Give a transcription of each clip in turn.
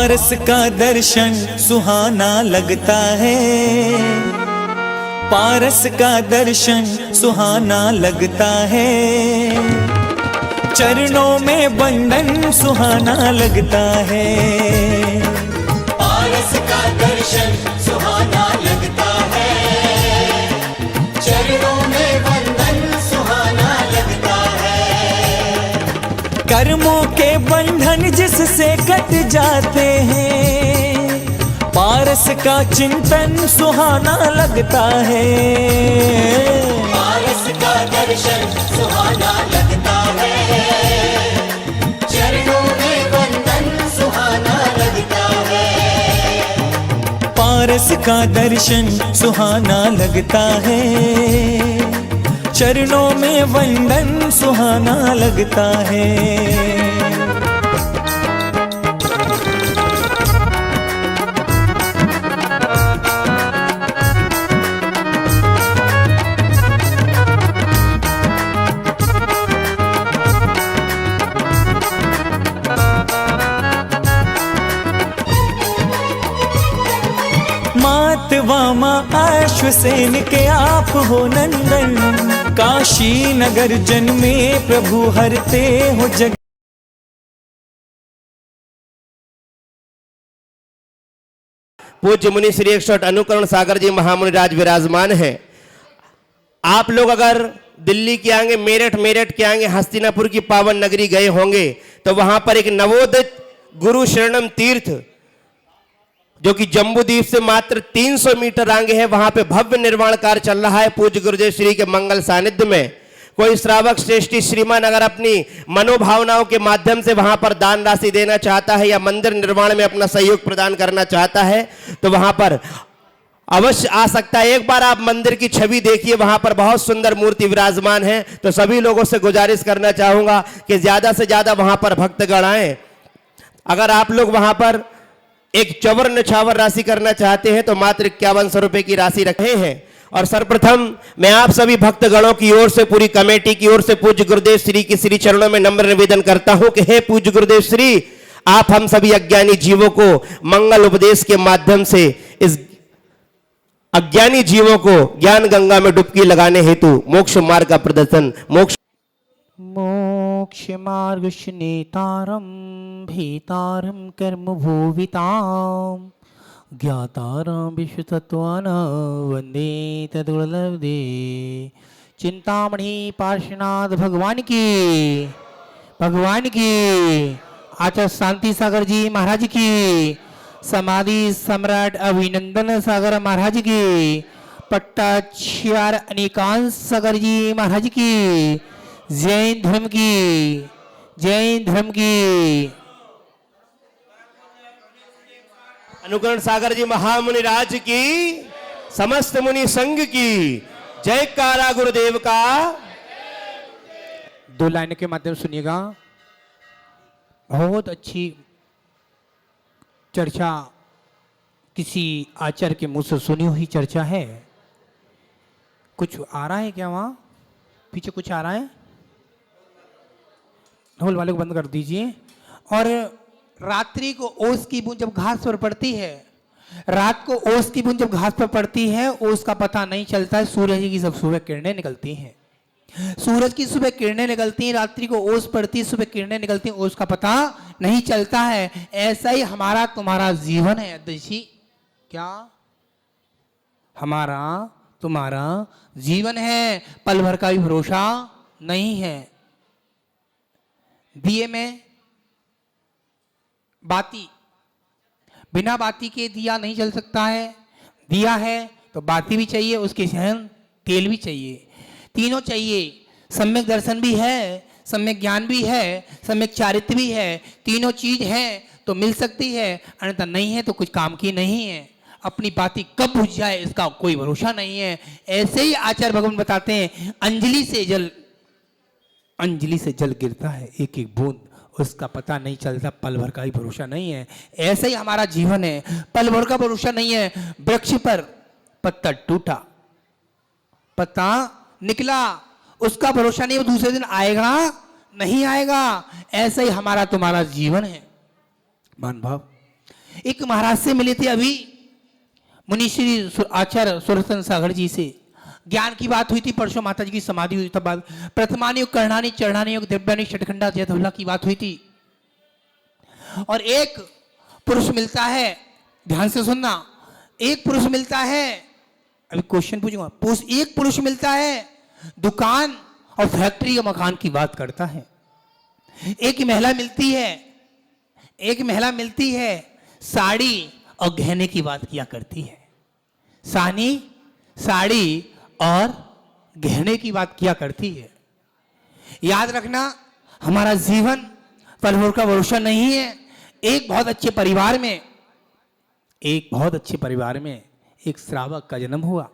पारस का दर्शन सुहाना लगता है, पारस का दर्शन सुहाना लगता है, चरणों में बंधन सुहाना लगता है। पारस का दर्शन सुहाना लगता है, चरणों में बंधन सुहाना लगता है। कर्मों के बंधन जिससे कट जाते हैं, पारस का चिंतन सुहाना लगता है। पारस का दर्शन सुहाना लगता है, चरणों में बंधन सुहाना लगता है। पारस का दर्शन सुहाना लगता है, चरणों में वंदन सुहाना लगता है। मात वामा अश्वसेन के आप हो नंदन, काशी नगर जन्मे प्रभु हरते हो जग। पूज्य मुनि श्री 108 अनुकरण सागर जी महामुनि राज विराजमान है। आप लोग अगर दिल्ली के आगे मेरठ के आगे हस्तिनापुर की पावन नगरी गए होंगे तो वहां पर एक नवोदित गुरु शरणम तीर्थ जो कि जम्बूद्वीप से मात्र 300 मीटर आगे है, वहां पे भव्य निर्माण कार्य चल रहा है। पूज्य गुरुदेव श्री के मंगल सानिध्य में कोई श्रावक श्रेष्ठी श्रीमान अगर अपनी मनोभावनाओं के माध्यम से वहां पर दान राशि देना चाहता है या मंदिर निर्माण में अपना सहयोग प्रदान करना चाहता है तो वहां पर अवश्य आ सकता है। एक बार आप मंदिर की छवि देखिए, वहां पर बहुत सुंदर मूर्ति विराजमान है। तो सभी लोगों से गुजारिश करना चाहूंगा कि ज्यादा से ज्यादा वहां पर भक्तगण आए। अगर आप लोग वहां पर एक चौवर न्यौछावर राशि करना चाहते हैं तो मात्र 5100 रुपए की राशि रखे हैं। और सर्वप्रथम मैं आप सभी भक्तगणों की ओर से, पूरी कमेटी की ओर से पूज्य गुरुदेव श्री की श्री चरणों में नम्र निवेदन करता हूं कि हे पूज्य गुरुदेव श्री, आप हम सभी अज्ञानी जीवों को मंगल उपदेश के माध्यम से इस अज्ञानी जीवों को ज्ञान गंगा में डुबकी लगाने हेतु मोक्ष मार्ग का प्रदर्शन मोक्ष मार्ग नेतारम भीतारम कर्म भूविताम ज्ञातारम विश्वतत्वानां वंदे तदुर्लभे। चिंतामणि पार्श्वनाथ भगवान की आचार्य शांति सागर जी महाराज की, समाधि सम्राट अभिनंदन सागर महाराज की, पट्टाचार्य अनिकांत सागर जी महाराज की, जैन धर्म की, जैन धर्म की। अनुकरण सागर जी महामुनि राज की, समस्त मुनि संघ की जयकारा गुरुदेव का। 2 लाइनों के माध्यम सुनिएगा। बहुत अच्छी चर्चा किसी आचार्य के मुंह से सुनी हुई चर्चा है। कुछ आ रहा है क्या? वहां पीछे कुछ आ रहा है? ढोल वाले को बंद कर दीजिए। और रात्रि को ओस की बूंद जब घास पर पड़ती है, रात को ओस की बूंद जब घास पर पड़ती है, ओस का पता नहीं चलता है। सूरज की सब सुबह किरणें निकलती हैं, सूरज की सुबह किरणें निकलती हैं, रात्रि को ओस पड़ती है, सुबह किरणें निकलती हैं, ओस का पता नहीं चलता है। ऐसा ही हमारा तुम्हारा जीवन है अध्यक्षी। क्या हमारा तुम्हारा जीवन है, पल भर का भी भरोसा नहीं है। दिए में बाती, बिना बाती के दिया नहीं जल सकता है। दिया है तो बाती भी चाहिए, उसके सहन तेल भी चाहिए, तीनों चाहिए। सम्यक दर्शन भी है, सम्यक ज्ञान भी है, सम्यक चारित्र भी है। तीनों चीज है तो मिल सकती है, अन्यथा नहीं है तो कुछ काम की नहीं है। अपनी बाती कब बुझ जाए इसका कोई भरोसा नहीं है। ऐसे ही आचार्य भगवान बताते हैं, अंजलि से जल गिरता है, एक एक बूंद, उसका पता नहीं चलता, पल भर का ही भरोसा नहीं है। ऐसे ही हमारा जीवन है, पल भर का भरोसा नहीं है। वृक्ष पर पत्ता टूटा, पत्ता निकला, उसका भरोसा नहीं, वो दूसरे दिन आएगा नहीं आएगा। ऐसे ही हमारा तुम्हारा जीवन है। मान भाव एक महाराज से मिले थे अभी, मुनिश्री आचार्य सुरसन सागर जी से। ज्ञान की बात हुई थी, परसों माता जी की समाधि हुई तब बात। प्रथमानी योग, करणानी, चरणानी योग, दिव्यानी, षटखंडा, जयधुल्ला की बात हुई थी। और एक पुरुष मिलता है, ध्यान से सुनना, एक पुरुष मिलता है, अभी क्वेश्चन पूछूंगा, एक पुरुष मिलता है दुकान और फैक्ट्री या मकान की बात करता है। एक महिला मिलती है, एक महिला मिलती है साड़ी और गहने की बात किया करती है। साड़ी और गहने की बात किया करती है। याद रखना, हमारा जीवन पल भर का भरोसा नहीं है। एक बहुत अच्छे परिवार में एक श्रावक का जन्म हुआ।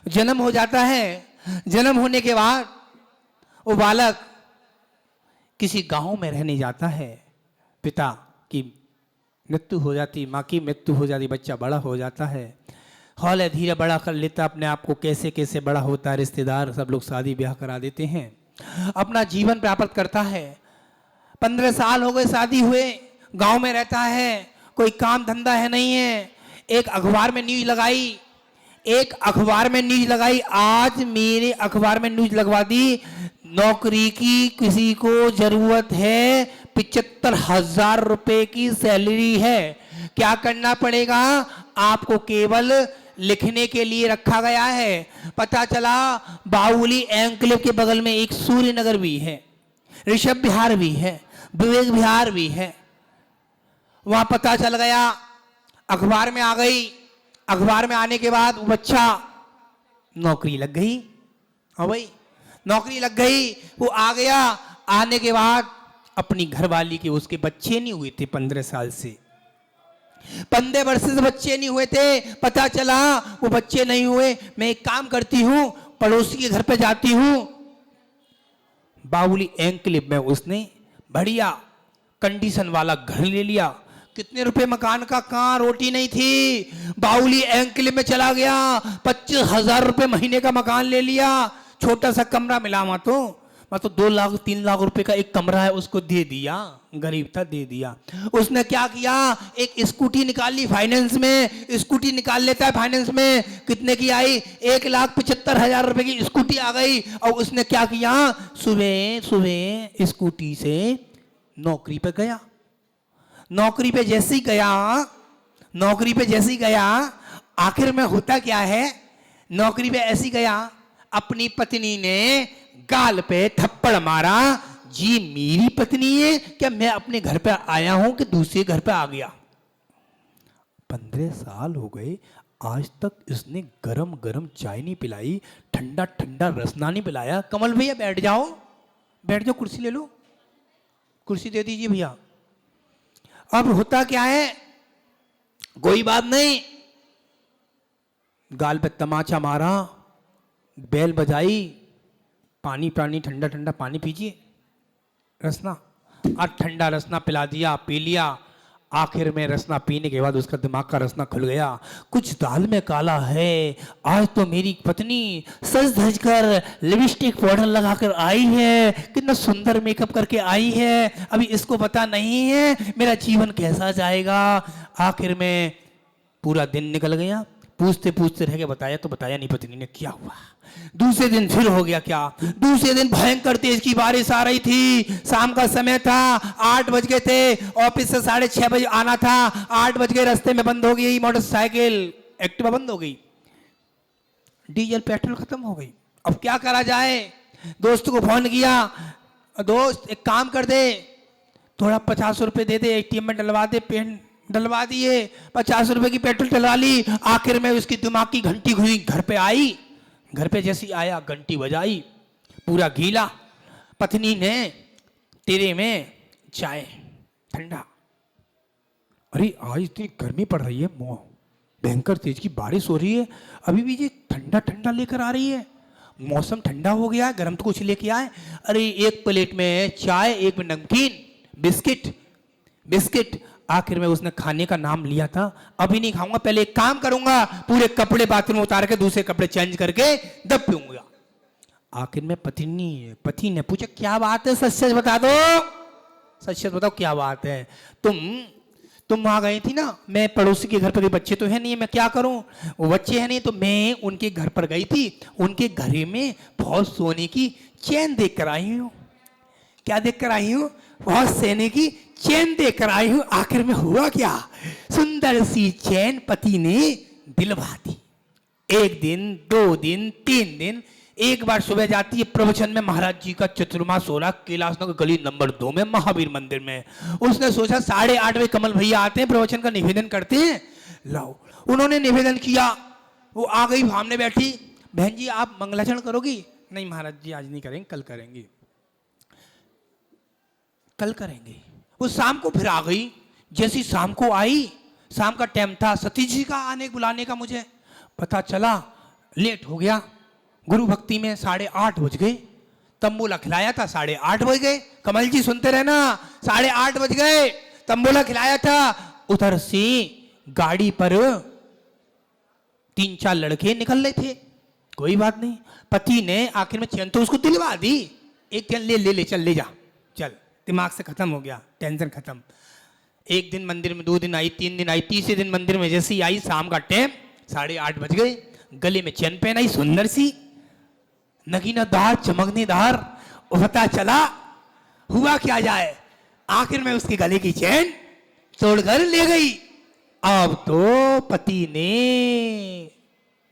जन्म हो जाता है, जन्म होने के बाद वो बालक किसी गांव में रहने जाता है। पिता की मृत्यु हो जाती, माँ की मृत्यु हो जाती, बच्चा बड़ा हो जाता है। हौले धीरे बड़ा कर लेता अपने आप को, कैसे कैसे बड़ा होता है। रिश्तेदार सब लोग शादी ब्याह करा देते हैं, अपना जीवन प्राप्त करता है। 15 साल हो गए शादी हुए, गांव में रहता है, कोई काम धंधा है नहीं है। एक अखबार में न्यूज लगाई, आज मेरे अखबार में न्यूज लगवा दी, नौकरी की किसी को जरूरत है, 75,000 रुपए की सैलरी है। क्या करना पड़ेगा आपको? केवल लिखने के लिए रखा गया है। पता चला बाहुली एंक्लेव के बगल में एक सूर्य नगर भी है, ऋषभ विहार भी है, विवेक विहार भी है। वहां पता चल गया, अखबार में आ गई। अखबार में आने के बाद वो बच्चा, नौकरी लग गई। हाँ भाई, नौकरी लग गई, वो आ गया। आने के बाद अपनी घरवाली के उसके बच्चे नहीं हुए थे 15 साल से, 15 वर्ष से बच्चे नहीं हुए थे। पता चला वो बच्चे नहीं हुए। मैं एक काम करती हूं, पड़ोसी के घर पे जाती हूं। बाहुली एंक्लेव में उसने बढ़िया कंडीशन वाला घर ले लिया। कितने रुपए मकान का? कहां रोटी नहीं थी। बाहुली एंक्लेव में चला गया, 25,000 रुपए महीने का मकान ले लिया। छोटा सा कमरा मिला वहां तो 2 लाख 3 लाख रुपए का एक कमरा है, उसको दे दिया। गरीब था, दे दिया। उसने क्या किया, एक स्कूटी निकाल ली फाइनेंस में। स्कूटी निकाल लेता है फाइनेंस में, कितने की आई? 1,75,000 रुपए की स्कूटी आ गई। और उसने क्या किया, सुबह सुबह स्कूटी से नौकरी पे गया। नौकरी पे जैसे ही गया, आखिर में होता क्या है, नौकरी पे ऐसे ही गया, अपनी पत्नी ने गाल पे थप्पड़ मारा। जी मेरी पत्नी है क्या? मैं अपने घर पे आया हूं कि दूसरे घर पे आ गया? 15 साल हो गए, आज तक इसने गरम गरम चाय नहीं पिलाई, ठंडा ठंडा रसना नहीं पिलाया। कमल भैया बैठ जाओ, कुर्सी ले लो, कुर्सी दे दीजिए भैया। अब होता क्या है, कोई बात नहीं, गाल पे तमाचा मारा, बेल बजाई, पानी ठंडा ठंडा पानी पीजिए, रसना, और ठंडा रसना पिला दिया, पी लिया। आखिर में रसना पीने के बाद उसका दिमाग का रसना खुल गया। कुछ दाल में काला है, आज तो मेरी पत्नी सज धज कर लिपस्टिक पाउडर लगाकर आई है, कितना सुंदर मेकअप करके आई है। अभी इसको पता नहीं है मेरा जीवन कैसा जाएगा। आखिर में पूरा दिन निकल गया, पूछते पूछते रह गए, बताया नहीं पत्नी ने क्या हुआ। दूसरे दिन फिर हो गया क्या, दूसरे दिन भयंकर तेज की बारिश आ रही थी। शाम का समय था, 8 बज गए थे, ऑफिस से 6:30 बजे आना था। 8 बज गए, रास्ते में बंद हो गई मोटरसाइकिल, एक्टिवा बंद हो गई, डीजल पेट्रोल खत्म हो गई। अब क्या करा जाए? दोस्त को फोन किया, दोस्त एक काम कर दे, थोड़ा 50 रुपए दे दे, ATM में डलवा दे। पेन डलवा दिए, 50 रुपए की पेट्रोल डलवा ली। आखिर में उसकी दिमाग की घंटी घुसी, घर पे आई। घर पे जैसी आया, घंटी बजाई, पूरा गीला। पत्नी ने तेरे में चाय ठंडा। अरे आज इतनी गर्मी पड़ रही है, भयंकर तेज की बारिश हो रही है, अभी भी ये ठंडा ठंडा लेकर आ रही है। मौसम ठंडा हो गया है, गर्म तो कुछ लेके आए। अरे एक प्लेट में चाय, एक में नमकीन, बिस्किट। आखिर में उसने खाने का नाम लिया था, अभी नहीं खाऊंगा, पहले एक काम करूंगा, पूरे कपड़े बाथरूम में उतार के दूसरे कपड़े चेंज करके दब पीऊंगा। आखिर में पति ने पूछा क्या बात है, सच सच बता दो, सच सच बताओ क्या बात है। तुम वहां गई थी ना, मैं पड़ोसी के घर पर, बच्चे तो है नहीं, मैं क्या करूं, वो बच्चे है नहीं, तो मैं उनके घर पर गई थी। उनके घर में बहुत सोने की चैन देख कर आई हूं। क्या देख कर आई हूं? बहुत सोने की चैन देख कर आई हूं। आखिर में हुआ क्या? सुंदर सी चैन पति ने दिलवा दी। 1 दिन, 2 दिन, 3 दिन, एक बार सुबह जाती है प्रवचन में महाराज जी का चतुर्मास हो रहा, कैलाशनगर गली नंबर 2 में महावीर मंदिर में। उसने सोचा 8:30 बजे कमल भैया आते हैं, प्रवचन का निवेदन करते हैं, लाओ। उन्होंने निवेदन किया, वो आ गई, सामने बैठी। बहन जी आप मंगलाचरण करोगी? नहीं महाराज जी आज नहीं करेंगे, कल करेंगे, कल करेंगे। वो शाम को फिर आ गई। जैसी शाम को आई, शाम का टाइम था सतीश जी का आने बुलाने का, मुझे पता चला लेट हो गया। गुरु भक्ति में 8:30 बज गए। तंबूला खिलाया था, 8:30 बज गए। कमल जी सुनते रहना, 8:30 बज गए, तंबूला खिलाया था। उधर से गाड़ी पर 3-4 लड़के निकल रहे थे। कोई बात नहीं, पति ने आखिर में चैन तो उसको दिलवा दी। एक चैन ले चल, ले जा, चल, दिमाग से खत्म हो गया, टेंशन खत्म। 1 दिन मंदिर में, 2 दिन आई, 3 दिन आई, तीसरे दिन मंदिर में जैसे ही आई, शाम का टाइम, 8:30 बज गए। गले में चैन पहनाई, सुंदर सी, नगीनादार, चमकनेदार। पता चला हुआ क्या जाए, आखिर में उसके गले की चैन तोड़कर ले गई। अब तो पति ने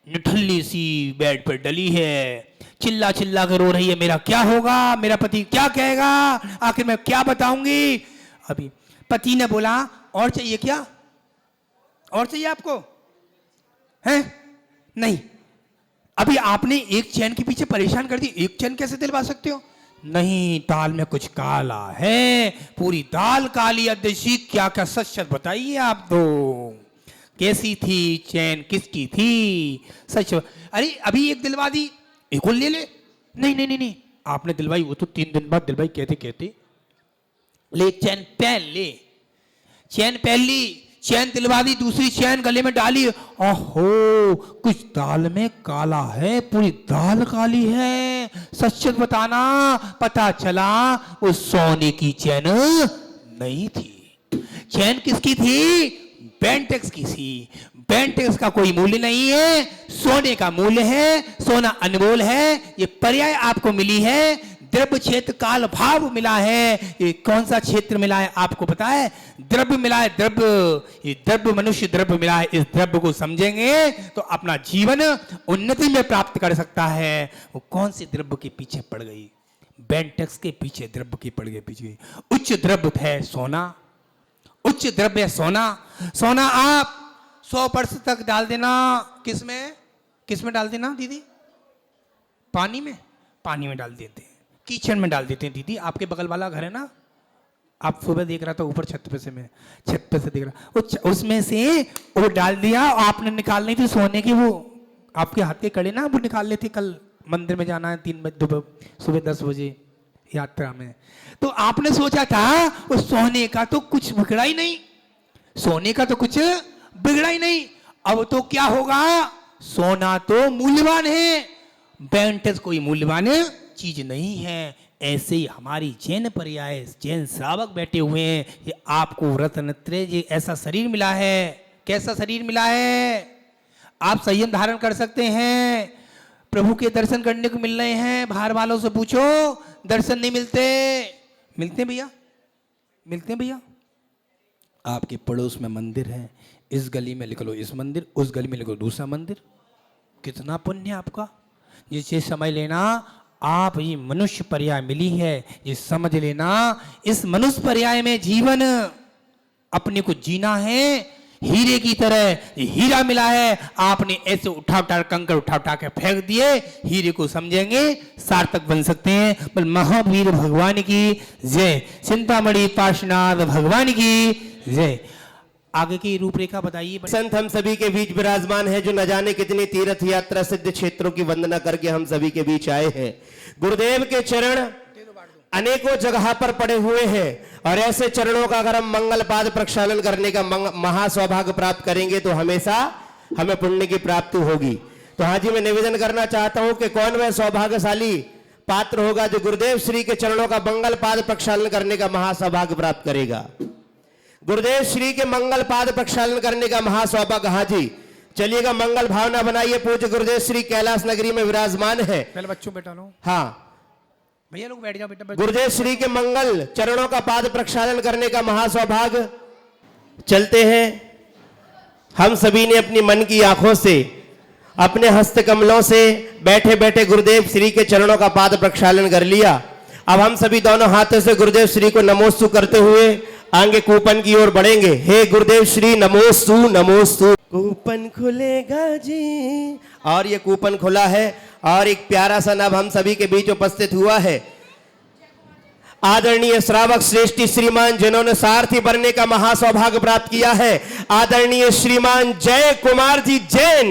निठल्ली सी बेड पर डली है, चिल्ला चिल्ला कर रो रही है, मेरा क्या होगा, मेरा पति क्या कहेगा, आखिर मैं क्या बताऊंगी। अभी पति ने बोला और चाहिए क्या, और चाहिए आपको, हैं? नहीं, अभी आपने एक चैन के पीछे परेशान कर दी, एक चैन कैसे दिलवा सकते हो? नहीं, दाल में कुछ काला है, पूरी दाल काली। अध्यक्षी क्या क्या सच सच बताइए आप तो, कैसी थी चैन, किसकी थी, सच। अरे अभी एक दिलवा दी, एक और ले ले। नहीं नहीं नहीं नहीं, आपने दिलवाई वो तो 3 दिन बाद दिलवाई, कहते कहते ले चैन पहन ले। चैन पहन ली, चैन दिलवा दी, दूसरी चैन गले में डाली। ओहो, कुछ दाल में काला है, पूरी दाल काली है, सच सच बताना। पता चला वो सोने की चैन नहीं थी। चैन किसकी थी? बेंटेक्स की थी। बेंटेक्स का कोई मूल्य नहीं है, सोने का मूल्य है। सोना अनमोल है। ये पर्याय आपको मिली है, द्रव्य क्षेत्र काल भाव मिला है। ये कौन सा क्षेत्र मिला है आपको पता है? द्रव्य मिला है, द्रव्य। ये द्रव्य मनुष्य द्रव्य मिला है। इस द्रव्य को समझेंगे तो अपना जीवन उन्नति में प्राप्त कर सकता है। वो कौन से द्रव्य के पीछे पड़ गई? बेंटेक्स के पीछे द्रव्य के पड़ गए पीछे। उच्च द्रव्य है सोना, उच्च द्रव्य है सोना। सोना आप 100% तक डाल देना, किसमें, किसमें डाल देना दीदी? पानी में, पानी में डाल देते हैं, किचन में डाल देते हैं दीदी। आपके बगल वाला घर है ना, आप सुबह देख रहा था ऊपर छत पे से, मैं छत पे से देख रहा, उसमें से वो डाल दिया। आपने निकालनी थी सोने की, वो आपके हाथ के कड़े ना, वो निकाल लेते। कल मंदिर में जाना है 3 बजे, सुबह 10 बजे यात्रा में। तो आपने सोचा था वो सोने का तो कुछ बिगड़ा ही नहीं, सोने का तो कुछ बिगड़ा ही नहीं। अब तो क्या होगा? सोना तो मूल्यवान है, बेंटेक्स कोई मूल्यवान चीज नहीं है। ऐसे ही हमारी जैन पर्याय, जैन श्रावक बैठे हुए हैं। ये आपको रत्नत्रय, ये ऐसा शरीर मिला है। कैसा शरीर मिला है? आप संयम धारण कर सकते हैं, प्रभु के दर्शन करने को मिल रहे हैं। बाहर वालों से पूछो, दर्शन नहीं मिलते। मिलते भैया, मिलते भैया। आपके पड़ोस में मंदिर है, इस गली में लिख लो इस मंदिर, उस गली में लिखो दूसरा मंदिर। कितना पुण्य आपका। जिसे समझ लेना, आप ये मनुष्य पर्याय मिली है, ये समझ लेना, इस मनुष्य पर्याय में जीवन अपने को जीना है। हीरे की तरह हीरा मिला है, आपने ऐसे उठा उठा कंकड़ उठा के फेंक दिए। हीरे को समझेंगे, सार्थक बन सकते हैं। बल महावीर भगवान की जय, चिंतामणि पार्श्वनाथ भगवान की जय। आगे की रूपरेखा बताइए। संत हम सभी के बीच विराजमान है, जो न जाने कितनी तीर्थ यात्रा सिद्ध क्षेत्रों की वंदना करके हम सभी के बीच आए हैं। गुरुदेव के चरण अनेकों जगह पर पड़े हुए हैं, और ऐसे चरणों का अगर हम मंगल पाद प्रक्षालन करने का महासौभाग्य प्राप्त करेंगे तो हमेशा हमें पुण्य की प्राप्ति होगी। तो हाँ जी, मैं निवेदन करना चाहता हूं कि कौन वह सौभाग्यशाली पात्र होगा जो गुरुदेव श्री के चरणों का मंगल पाद प्रक्षालन करने का महासौभाग्य प्राप्त करेगा। गुरुदेव श्री के मंगल पाद प्रक्षालन करने का महासौभाग्य। हाँ जी, चलिएगा, मंगल भावना बनाइए। पूज्य गुरुदेव श्री कैलाश नगरी में विराजमान है। पहले बच्चों बैठा लो, हाँ भैया लोग बैठ जाओ बेटा। गुरुदेव श्री के मंगल चरणों का पाद प्रक्षालन करने का महासौभाग्य। चलते हैं, हम सभी ने अपनी मन की आंखों से, अपने हस्त कमलों से बैठे बैठे गुरुदेव श्री के चरणों का पाद प्रक्षालन कर लिया। अब हम सभी दोनों हाथों से गुरुदेव श्री को नमोस्तु करते हुए आगे कूपन की ओर बढ़ेंगे। हे गुरुदेव श्री नमोस्तु नमोस्तु। कूपन खुलेगा जी, और ये कूपन खुला है और एक प्यारा सा नाम हम सभी के बीच उपस्थित हुआ है। आदरणीय श्रावक श्रेष्ठी श्रीमान जिन्होंने सारथी बनने का महासौभाग्य प्राप्त किया है, आदरणीय श्रीमान जय कुमार जी जैन।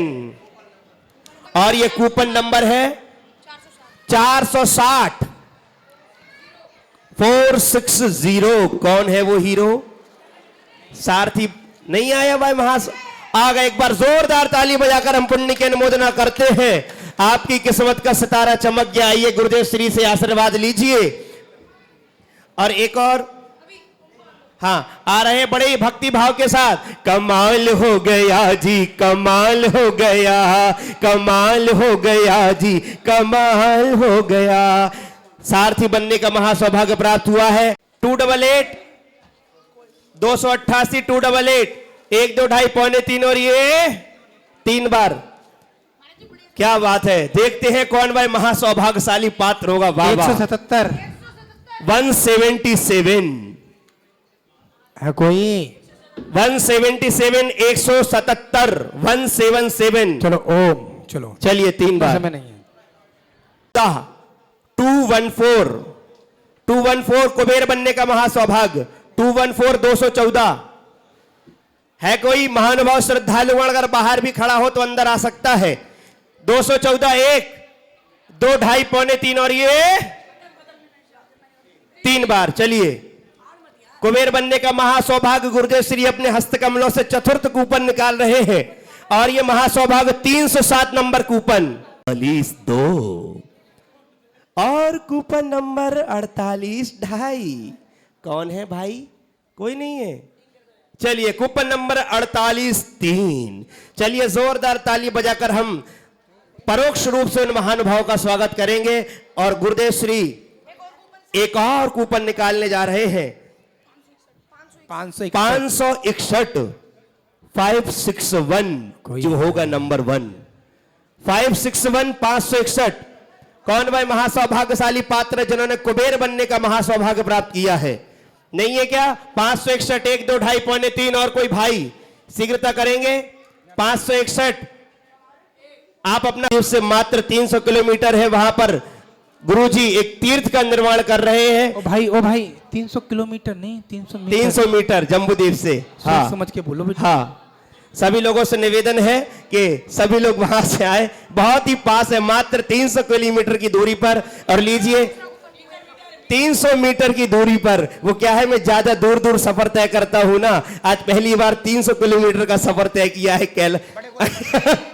और ये कूपन नंबर है 460 460। कौन है वो हीरो? सारथी नहीं आया भाई, आ गए। एक बार जोरदार ताली बजाकर हम पुण्य की अनुमोदना करते हैं। आपकी किस्मत का सितारा चमक गया। आइए गुरुदेव श्री से आशीर्वाद लीजिए। और एक और, हाँ, आ रहे बड़े ही भक्ति भाव के साथ। कमाल हो गया जी, कमाल हो गया, कमाल हो गया जी, कमाल हो गया। सारथी बनने का महासौभाग्य प्राप्त हुआ है। 288 288 288 1 2 2.5 पौने 3 और ये 3 बार। क्या बात है, देखते हैं कौन भाई महासौभाग्यशाली पात्र होगा। 177 177 है कोई? 177 177 177। चलो ओम, चलो चलिए 3 बार। समय नहीं है। 214 214 कुबेर बनने का महासौभाग्य। 214 214 है कोई महानुभाव श्रद्धालु अगर बाहर भी खड़ा हो तो अंदर आ सकता है। 214 1 2 2.5 पौने 3 और ये 3 बार। चलिए, कुबेर बनने का महासौभाग्य गुरुदेव श्री अपने हस्तकमलों से चतुर्थ कूपन निकाल रहे हैं और ये महासौभाग्य 307 नंबर कूपन 48.2 और कूपन नंबर 48.5। कौन है भाई? कोई नहीं है। चलिए, कूपन नंबर 48.3। चलिए, जोरदार ताली बजाकर हम परोक्ष रूप से उन महानुभाव का स्वागत करेंगे और गुरुदेव श्री एक और कूपन निकालने जा रहे हैं। 561 561 जो होगा नंबर 1। 561 561। कौन भाई महासौभाग्यशाली पात्र जिन्होंने कुबेर बनने का महासौभाग्य प्राप्त किया है? नहीं है क्या? 561 1 2 2.5 पौने 3 और कोई भाई शीघ्रता करेंगे। 561। आप अपना से मात्र 300 किलोमीटर है, वहां पर गुरुजी एक तीर्थ का निर्माण कर रहे हैं। ओ भाई 300 किलोमीटर नहीं, 300 मीटर। 300 मीटर जम्बूद्वीप से। हाँ, समझ के बोलो बेटा। हाँ, सभी लोगों से निवेदन है कि सभी लोग वहां से आए, बहुत ही पास है, मात्र 300 किलोमीटर की दूरी पर। और लीजिए 300 मीटर की दूरी पर। वो क्या है, मैं ज्यादा दूर दूर सफर तय करता हूं ना, आज पहली बार 300 किलोमीटर का सफर तय किया है।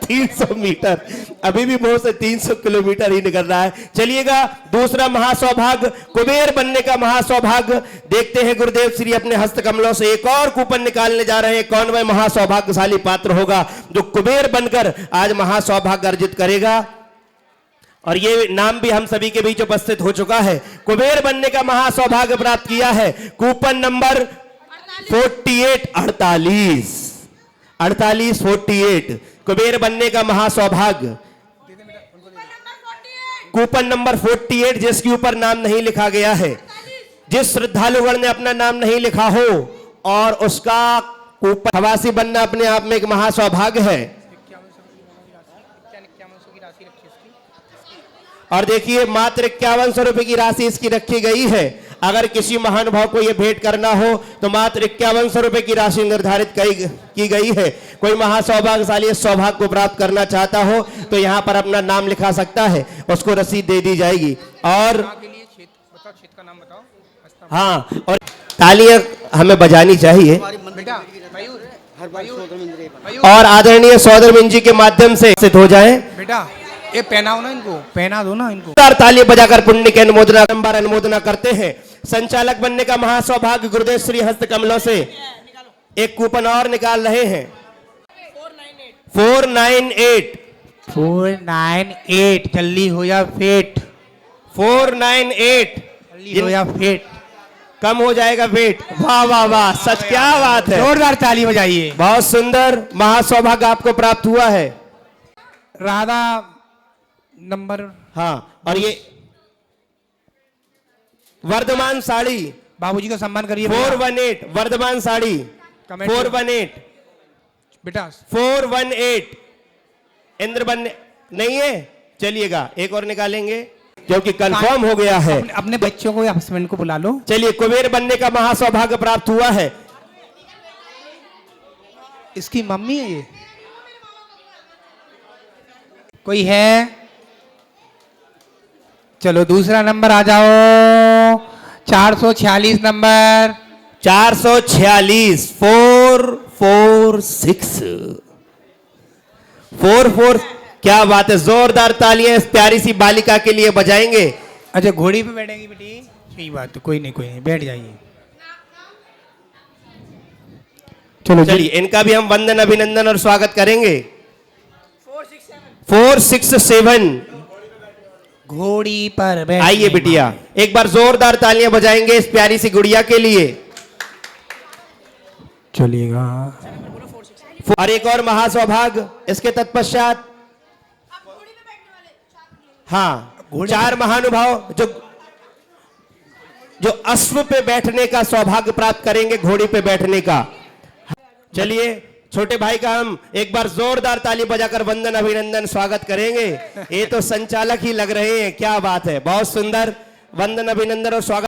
300 मीटर, अभी भी बहुत से 300 किलोमीटर ही निकल रहा है। चलिएगा, दूसरा महासौभाग्य कुबेर बनने का महासौभाग्य। देखते हैं गुरुदेव श्री अपने हस्तकमलों से एक और कूपन निकालने जा रहे हैं। कौन वह महासौभाग्यशाली पात्र होगा जो कुबेर बनकर आज महासौभाग्य अर्जित करेगा? और ये नाम भी हम सभी के बीच उपस्थित हो चुका है। कुबेर बनने का महासौभाग्य प्राप्त किया है। कूपन नंबर 48 कुबेर बनने का महासौभाग्य। कूपन नंबर 48 जिसके ऊपर नाम नहीं लिखा गया है, जिस श्रद्धालुगण ने अपना नाम नहीं लिखा हो और उसका कूपन खवासी बनना अपने आप में एक महासौभाग्य है। और देखिए, मात्र 5100 रुपए की राशि इसकी रखी गई है। अगर किसी महानुभाव को यह भेंट करना हो तो मात्र 5100 रुपए की राशि निर्धारित की गई है। कोई महासौभाग्यशाली इस सौभाग्य को प्राप्त करना चाहता हो तो यहाँ पर अपना नाम लिखा सकता है, उसको रसीद दे दी जाएगी। और हाँ, और तालियां हमें बजानी चाहिए। और आदरणीय सौदरमिन जी के माध्यम से सिद्ध हो जाए। बेटा ये पहनाओ ना, इनको पहना दो ना इनको। ताली बजाकर पुण्य की अनुमोदना करते हैं। संचालक बनने का महासौभाग्य गुरुदेव श्री हस्त कमलों से एक कूपन और निकाल रहे हैं 498 498 जल्दी हो जा फेट 498 जल्दी हो जा फेट कम हो जाएगा वेट। वाह वाह वाह, सच क्या बात है, जोरदार ताली बजाइए। बहुत सुंदर, महासौभाग्य आपको प्राप्त हुआ है। राधा नंबर हाँ, और ये वर्धमान साड़ी बाबूजी को सम्मान करिए। 418 वर्धमान साड़ी कमेंट 418 बेटा 418 इंद्र बनने नहीं है, चलिएगा एक और निकालेंगे क्योंकि कंफर्म हो गया है। अपने बच्चों को या हस्बैंड को बुला लो। चलिए, कुबेर बनने का महासौभाग्य प्राप्त हुआ है। इसकी मम्मी है ये, कोई है? चलो दूसरा नंबर आ जाओ, 446 नंबर 446 446 44। क्या बात है, जोरदार तालियां इस प्यारी सी बालिका के लिए बजाएंगे। अच्छा घोड़ी पे बैठेंगी बेटी, सही बात है, कोई नहीं बैठ जाइए। चलो चलिए, इनका भी हम वंदन अभिनंदन और स्वागत करेंगे। 467 घोड़ी पर बैठ। आइए बिटिया, एक बार जोरदार तालियां बजाएंगे इस प्यारी सी गुड़िया के लिए। चलिएगा। और एक और महासौभाग्य इसके तत्पश्चात, हाँ, 4 महानुभाव जो अश्व पे बैठने का सौभाग्य प्राप्त करेंगे, घोड़ी पे बैठने का। चलिए, छोटे भाई का हम एक बार जोरदार ताली बजाकर वंदन अभिनंदन स्वागत करेंगे। ये तो संचालक ही लग रहे हैं, क्या बात है, बहुत सुंदर वंदन अभिनंदन और स्वागत।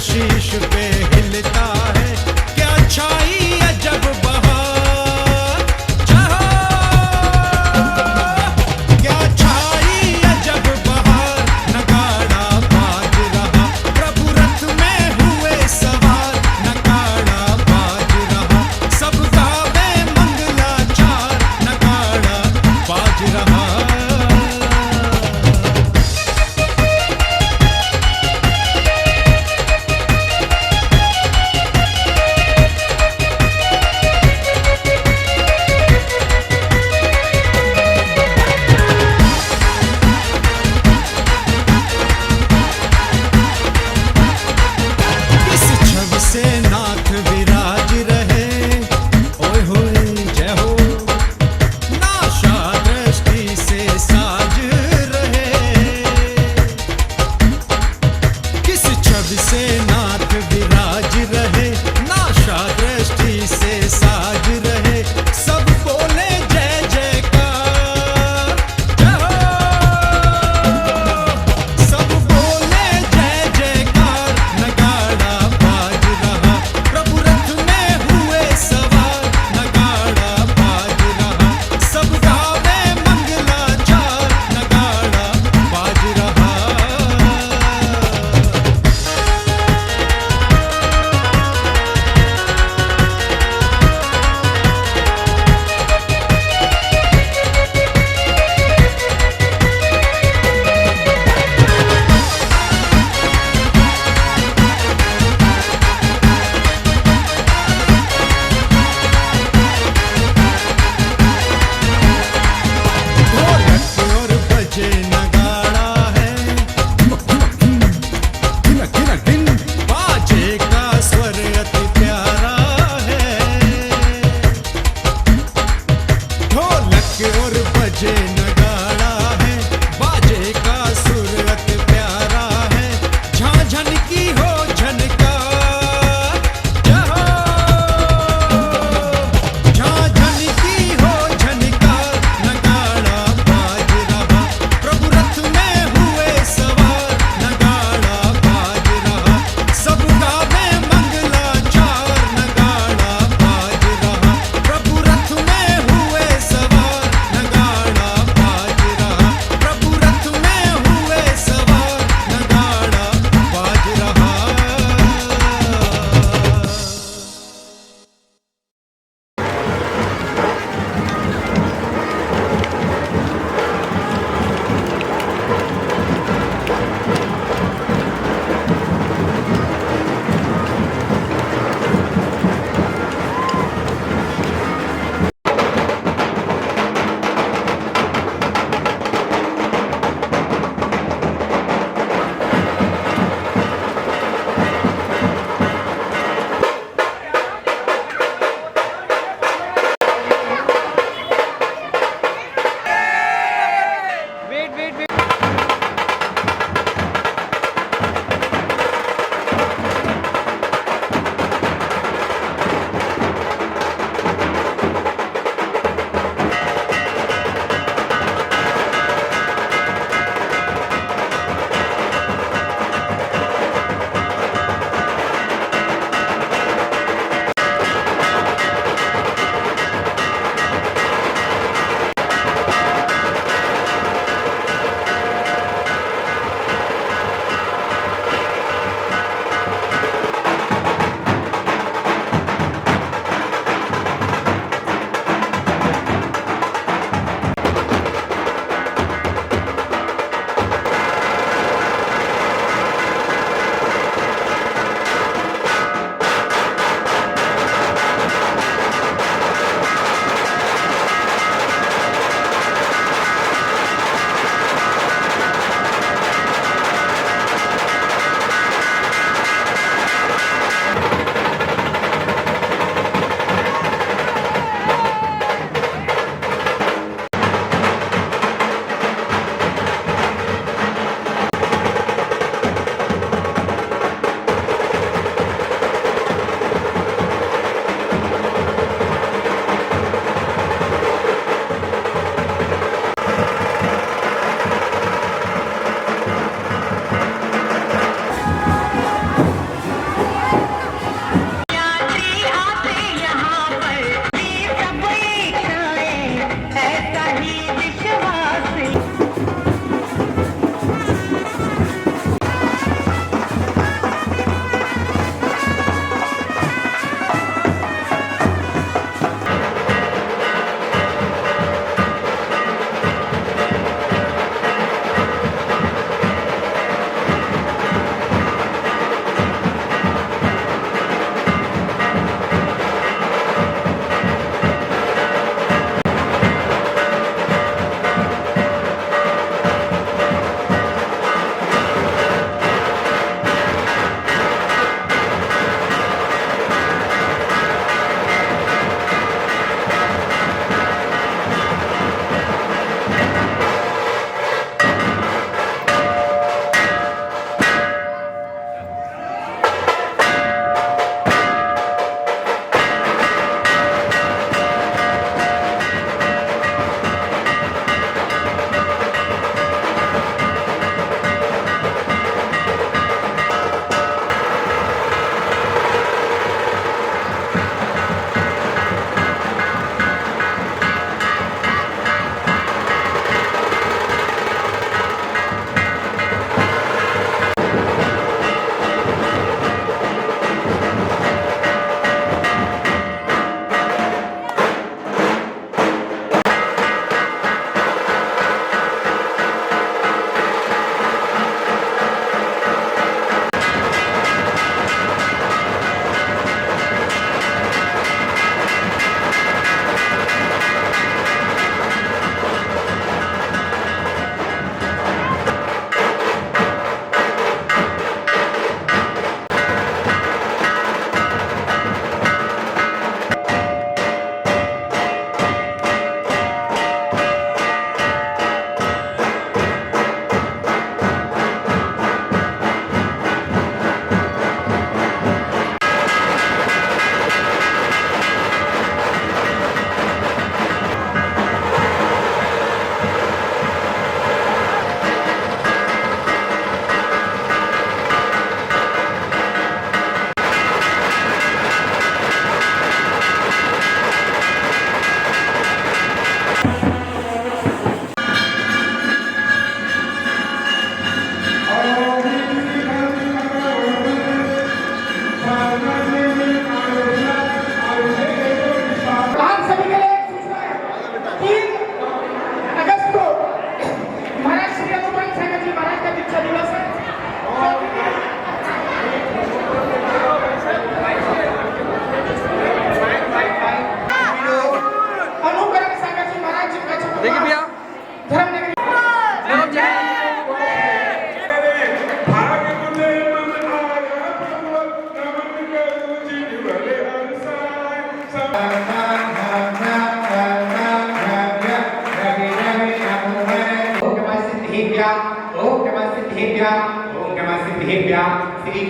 शीश पे हिलता है, क्या छाई अजब बहार, क्या छाई अजब बहार, नगाड़ा बाज रहा, प्रभु रथ में हुए सवार, नगाड़ा बाज रहा, सब गावे मंगलाचार, नगाड़ा बाज रहा।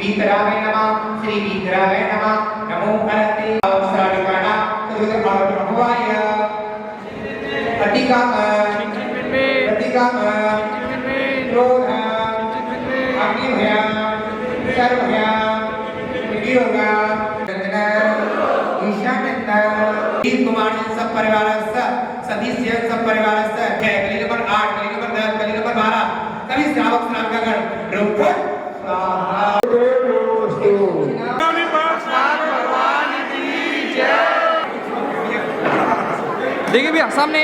वीतरागाय नमः श्री वीतरागाय नमः नमो हरते अवसारिकाणा तुद भगवाय अतिकाम प्रतिकाम क्रोध अग्निभय सर्वभय वियोगा ईशानंद वीर कुमार सब परिवारस्य सदस्य सब परिवारस्य कली नंबर 8 कली नंबर 10 कली नंबर 12 सभी श्रावक श्राविकागण रुक स्वाहा देखिए भैया सामने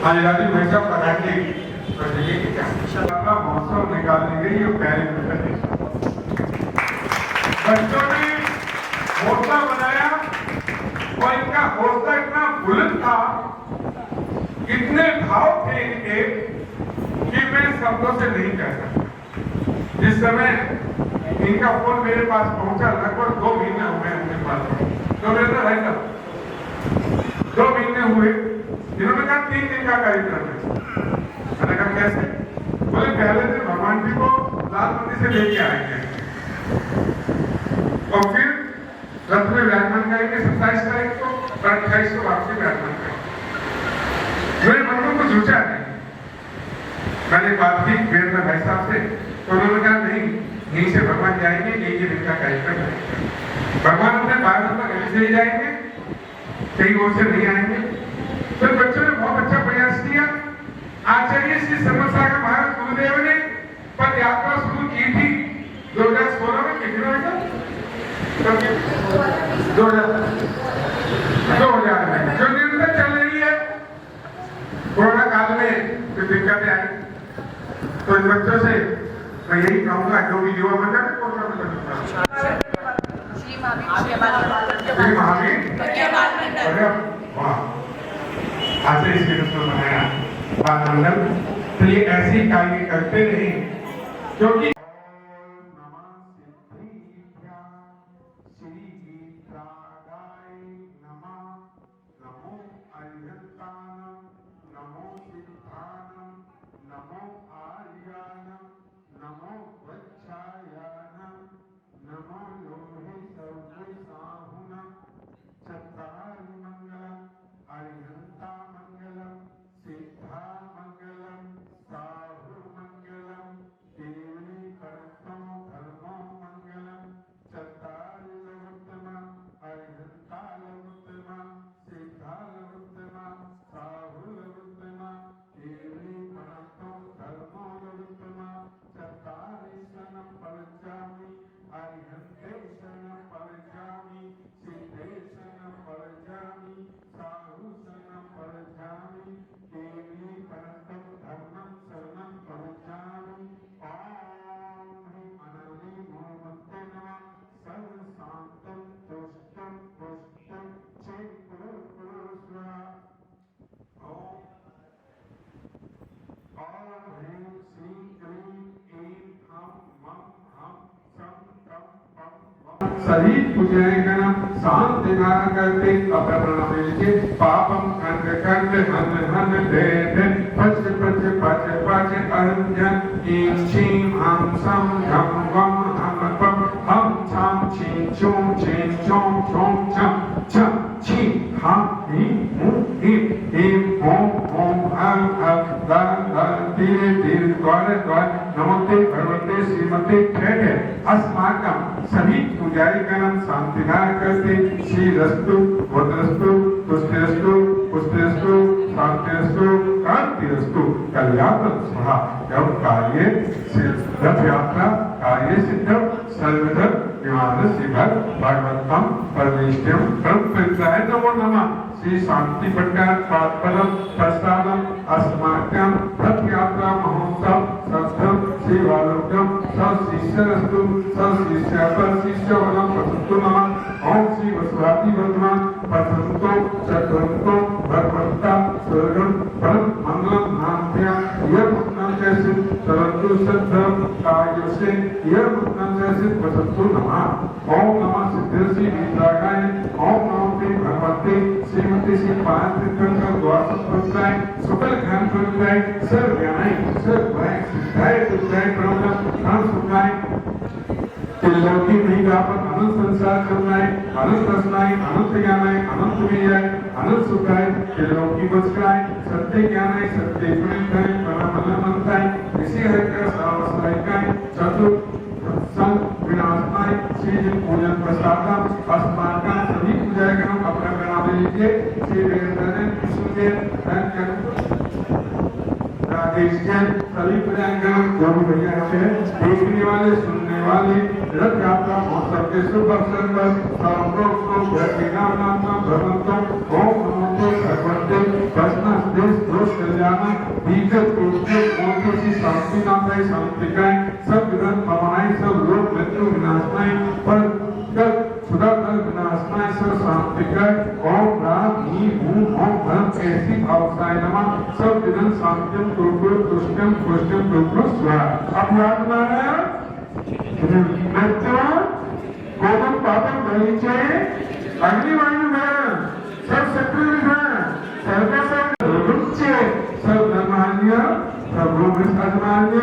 आजादी भाई साहब बताएंगे बताइए कि क्या अपना मौसम निकालने के लिए पहले बच्चों ने हौसला बनाया और इनका हौसला इतना बुलंद था, इतने भाव थे इनके कि मैं शब्दों से नहीं कह सकता। जिस समय इनका फोन मेरे पास पहुंचा लगभग 2 महीने हुए उनके पास, तो मेरे भाई साहब 2 महीने हुए, इन्होंने कहा 3 दिन का कार्यक्रम है। मैंने कहा कैसे? बोले पहले दिन भगवान जी को लाल मंदिर से लेके आएंगे और फिर रथ में व्याख्यान करेंगे 27 तारीख को और 28 को वापसी व्याख्यान करेंगे। मेरे मन में कुछ सोचा नहीं। मैंने बात की वीरेंद्र भाई साहब से, तो उन्होंने कहा नहीं, यहीं से भगवान जाएंगे, यही दिन का कार्यक्रम है। भगवान अपने भारत में कहीं से ही जाएंगे, कहीं और से नहीं आएंगे। तो बच्चों ने बहुत अच्छा प्रयास किया। आचार्य श्री समरसागर महाराज गुरुदेव ने पद यात्रा शुरू की थी 2016 में। कितने में? 2000 में, जो निरंतर चल रही है। कोरोना काल में कुछ दिक्कतें आई, तो इन बच्चों से मैं यही कहूंगा, जो भी युवा बन जाते कोरोना में आज इस में बनाया बाल मंडल, तो ये ऐसे कार्य करते रहे, क्योंकि सही पूजन शांति करते अपने पापम खंड खंड हन हन दे दे पच पच पच पच अंजन ईं चीं हम सम घम वम हम पम हम छम छी चूं छी चों चों छम छम छी हम ही मु ही हिम ओम ओम हर हर दर दर तीर तीर द्वार द्वार नमस्ते भगवते श्रीमती ठेके अस्माकं सभी पूजारिगणं शान्तिदाय करते श्रीरस्तु वदरस्तु तुष्टिरस्तु पुष्टिरस्तु शान्तिरस्तु कांतिरस्तु कल्याणं स्वाहा। एवं कार्ये रथ यात्रा कार्य सिद्धम सर्वधर्म निवारण शिवर भागवतम परमेश्वरम परम पित्राय नमो नमः। श्री शांति प्रकार पादपदम प्रसादम अस्माकं रथ यात्रा महोत्सव सत्संग श्री वालोकम सब शिष्यरस्तु सब शिष्यापर शिष्यवनम प्रसन्तो नमः। ओम श्री वसुवादी वर्धमान प्रसन्तो चक्रंतो भगवंता स्वर्गम परम मंगलम नामध्या यह मुक्तम जैसे तरंतु सद्धम कार्य से यह मुक्तम जैसे प्रसन्तो नमः। ओम नमः सिद्धि विद्रागाय ओम नमो भगवते श्रीमती श्री पांच तीर्थंकर द्वार संप्रदाय सकल ज्ञान प्रदाय सर्व ज्ञानाय सर्व भय सिद्धाय बुद्धाय प्रवचन धन सुखाय त्रिलोकी नहीं गापत अनंत संसार करनाय अनंत रसनाय अनंत ज्ञानाय अनंत विजय अनंत सुखाय त्रिलोकी बचकाय सत्य ज्ञानाय सत्य पुण्यकाय परमलमंताय इसी हर का सावसायकाय चतुर संत विनाशनाय श्री जी पूजन प्रसादम अस्माकं सभी पूजागणों अपना नाम लीजिए श्री वीरेंद्र कृष्णदेव राजेश जैन सभी पूजागणों जो भी भैया हैं देखने वाले सुनने वाले रथ यात्रा महोत्सव के शुभ अवसर पर सर्वों भगवंतों ओम नमो भगवते प्रश्न देश दोष कल्याण दीर्घ मोदी सी शांति नामदाय शांतिकाय सब विघ्न पवनाय सब लोक मृत्यु विनाशनाय पर जग सुधा तल विनाशनाय सब शांतिकाय ओम राम ही हूँ ओम धर्म ऐसी भावसाय नमः। सब विघ्न शांतिम कुरुकुल दुष्टम पुष्टम कुरुकुल स्वाहा। अब याद माना मृत्यु गोदम पापम दहीचे अग्निवायु में सब शत्रु में सर्वसंग रुच्य सब धर्मान्य सब रोग साधमान्य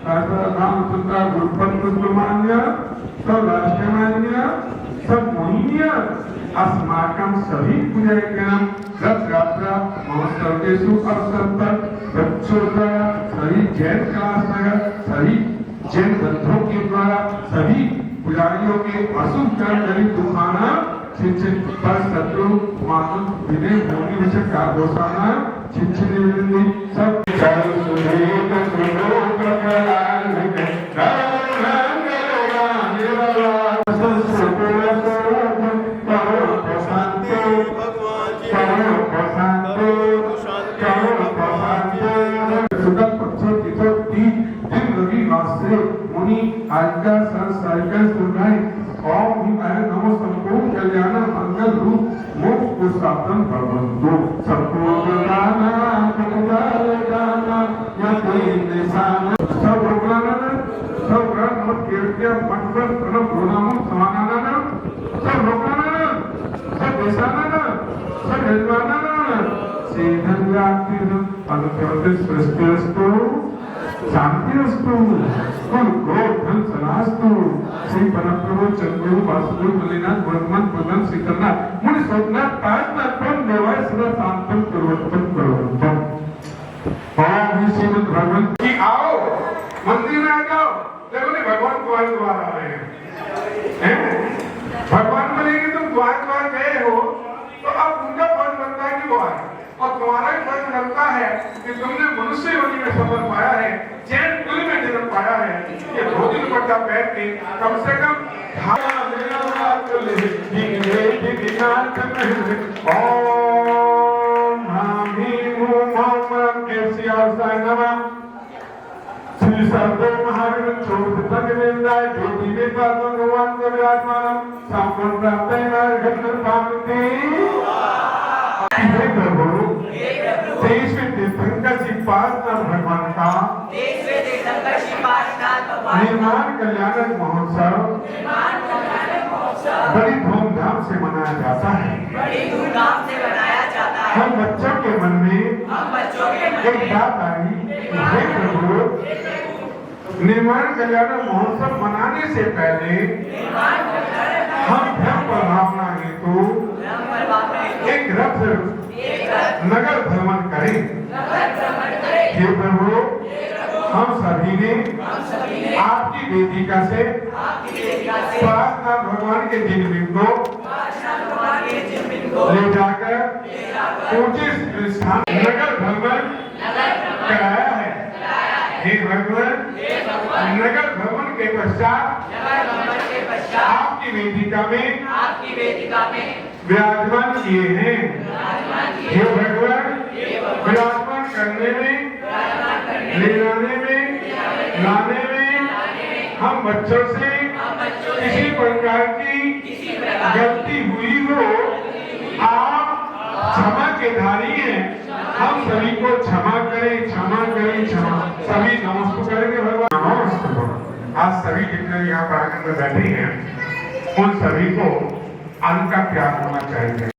राम सुंदर गुरुपद पुष्पमान्य सब राष्ट्रमान्य सब मोहिन्य अस्माकं सभी पूजागणं रथ यात्रा महोत्सव के शुभ अवसर पर बच्चों द्वारा सभी जैन क्लास नगर सभी जैन ग्रंथों के द्वारा सभी पुजारियों के अशुभ कर्म जनित दुखाना छिन पर शत्रु मानव विनय भूमि विषय का घोषणा छिन विनंती सब चारों सुधीर सुलोक प्रलाल आज्ञा संसारिका सुनाई ओम ही नमो संपूर्ण कल्याण मंगल रूप मोक्ष को साधन भगवंतो संपूर्ण दाना मंगल दाना यति निशान सब भगवान सब ग्रह मत कीर्तिया मंगल प्रणव गुणाम समानाना सब भगवान सब देशाना सब यजमाना सीधन व्याप्ति अनुप्रवेश सृष्टिस्तु शांतिरस्तु कुल क्रोध धन सनास्तु श्री परमप्रभु चंद्रु वासुदेव मलिनाथ वर्धमान प्रधान श्रीकरनाथ मुनि सोमनाथ ताजनाथ परम देवाय सदा शांतम कुर्वन्तम कुर्वन्तम। ओम श्रीमद् भगवत की आओ मंदिर में आ जाओ देखो नहीं भगवान द्वार द्वार आ रहे हैं भगवान बोलेंगे तुम द्वार द्वार गए हो तो अब उनका फर्ज बनता है कि वो आए और तुम्हारा ही फर्ज बनता है कि तुमने मनुष्य योनि में सफल पाया है जैन कुल में जन्म पाया है ये 2 दिन पट्टा बैठ के कम से कम ओम हामी मोहम्मद कैसी अवस्थाएं नमः श्री सर्वदेव महावीर चौथ तक निंदाय ज्योति देवता भगवान को विराजमान संपूर्ण प्राप्त है घटन पावती हे प्रभु तेईसवें तीर्थंकर श्री पार्षनाथ भगवान का निर्माण कल्याण महोत्सव बड़ी धूमधाम से मनाया जाता है। हम बच्चों के मन में एक बात आई हे प्रभु निर्माण कल्याण महोत्सव मनाने से पहले हम धर्म भावना हेतु एक रथ नगर भ्रमण करें। हे प्रभु हम सभी सभी ने आपकी वेदिका से पार्श्वनाथ भगवान के जिनबिंब को ले जाकर ऊंचे स्थान नगर भ्रमण कराया है। हे भगवान, नगर भ्रमण के पश्चात आपकी वेदिका में विराजमान किए हैं। हे भगवान, विराजमान करने में, ले जाने में, लाने में हम बच्चों से किसी प्रकार की गलती हुई हो, आप क्षमा के धारी हैं। हम सभी को क्षमा करें, क्षमा करें, क्षमा। सभी नमस्ते करेंगे भगवान। नमस्ते। आज सभी जितने यहाँ पर आकर बैठे हैं, उन सभी को अन्न का त्याग होना चाहिए।